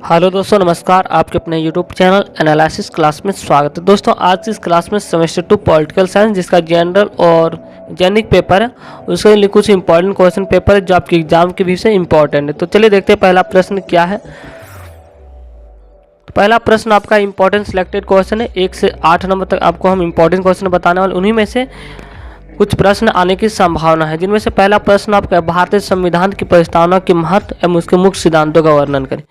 Hello दोस्तों, नमस्कार। आपके अपने यूट्यूब चैनल एनालिसिस क्लास में स्वागत है। दोस्तों, आज इस क्लास में सेमेस्टर 2 पॉलिटिकल साइंस जिसका जनरल और जेनिक पेपर है, उसके लिए कुछ इंपॉर्टेंट क्वेश्चन पेपर है जो आपके एग्जाम के भी से इंपॉर्टेंट है। तो चलिए देखते हैं पहला प्रश्न क्या है। पहला प्रश्न आपका इंपॉर्टेंट सिलेक्टेड क्वेश्चन है। 1 से 8 नंबर तक आपको हम इंपॉर्टेंट क्वेश्चन बताने वाले, उन्हीं में से कुछ प्रश्न आने की संभावना है, जिनमें से पहला प्रश्न आपका भारतीय संविधान की प्रस्तावना के महत्व एवं उसके मुख्य सिद्धांतों का वर्णन करें।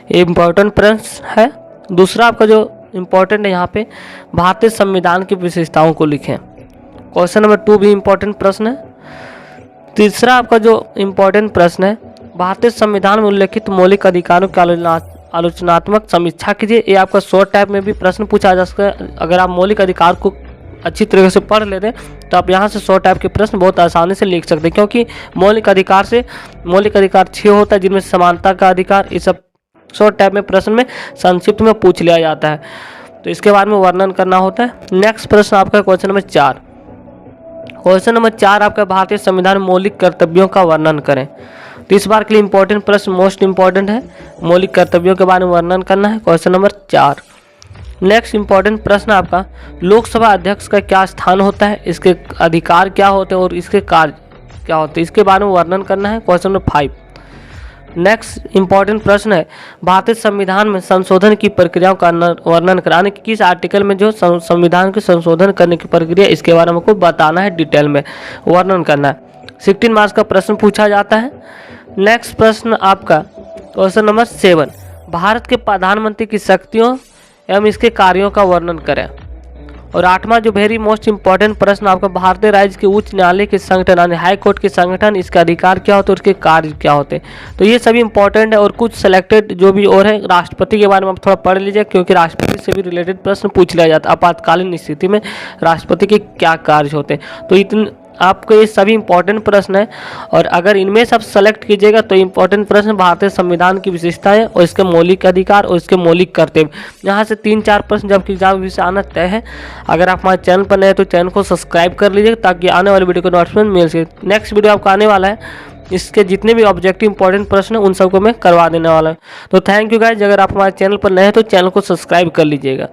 ये इम्पोर्टेंट प्रश्न है। दूसरा आपका जो इम्पोर्टेंट है यहाँ पे, भारतीय संविधान की विशेषताओं को लिखें। क्वेश्चन नंबर 2 भी इम्पोर्टेंट प्रश्न है। तीसरा आपका जो इम्पोर्टेंट प्रश्न है, भारतीय संविधान में उल्लेखित मौलिक अधिकारों की आलोचनात्मक समीक्षा कीजिए। ये आपका शॉर्ट टाइप में भी प्रश्न पूछा जा सकता है। अगर आप मौलिक अधिकार को अच्छी तरीके से पढ़ लेते हैं तो आप यहाँ से शॉर्ट टाइप के प्रश्न बहुत आसानी से लिख सकते हैं, क्योंकि मौलिक अधिकार 6 होता है, जिनमें समानता का अधिकार, ये सब शॉर्ट टाइप में प्रश्न में संक्षिप्त में पूछ लिया जाता है, तो इसके बारे में वर्णन करना होता है। नेक्स्ट प्रश्न आपका क्वेश्चन नंबर 4। क्वेश्चन नंबर 4 आपका भारतीय संविधान में मौलिक कर्तव्यों का वर्णन करें। तो इस बार के लिए इंपॉर्टेंट प्रश्न, मोस्ट इंपॉर्टेंट है, मौलिक कर्तव्यों के बारे में वर्णन करना है। Question number 4। नेक्स्ट इंपॉर्टेंट प्रश्न आपका, लोकसभा अध्यक्ष का क्या स्थान होता है, इसके अधिकार क्या होते हैं और इसके कार्य क्या होते हैं, इसके बारे में वर्णन करना है। Question number 5। नेक्स्ट इंपॉर्टेंट प्रश्न है, भारतीय संविधान में संशोधन की प्रक्रियाओं का वर्णन कराने की, किस आर्टिकल में जो संविधान के संशोधन करने की प्रक्रिया, इसके बारे में आपको बताना है, डिटेल में वर्णन करना है। 16 मार्क्स का प्रश्न पूछा जाता है। नेक्स्ट प्रश्न आपका क्वेश्चन नंबर 7, भारत के प्रधानमंत्री की शक्तियों एवं इसके कार्यों का वर्णन करें। और 8वां जो वेरी मोस्ट इंपॉर्टेंट प्रश्न आपका, भारतीय राज्य के उच्च न्यायालय के संगठन यानी हाई कोर्ट के संगठन, इसके अधिकार क्या होते हैं और उसके कार्य क्या होते हैं। तो ये सभी इंपॉर्टेंट है। और कुछ सेलेक्टेड जो भी और है, राष्ट्रपति के बारे में आप थोड़ा पढ़ लीजिए, क्योंकि राष्ट्रपति से भी रिलेटेड प्रश्न पूछ लिया जाता है। आपातकालीन स्थिति में राष्ट्रपति के क्या कार्य होते हैं। तो इतने आपको ये सभी इंपॉर्टेंट प्रश्न है, और अगर इनमें सब सेलेक्ट कीजिएगा तो इंपॉर्टेंट प्रश्न भारतीय संविधान की विशेषताएं और इसके मौलिक अधिकार और इसके मौलिक कर्तव्य, यहाँ से 3-4 प्रश्न जब एग्जाम में से आना तय है। अगर आप हमारे चैनल पर नए हैं तो चैनल को सब्सक्राइब कर लीजिए, ताकि आने वाली वीडियो को नोटिफिकेशन मिल सके। नेक्स्ट वीडियो आपका आने वाला है, इसके जितने भी ऑब्जेक्टिव इंपॉर्टेंट प्रश्न हैं उन सबको मैं करवा देने वाला हूँ। तो थैंक यू गाइज। अगर आप हमारे चैनल पर नए हैं तो चैनल को सब्सक्राइब कर लीजिएगा।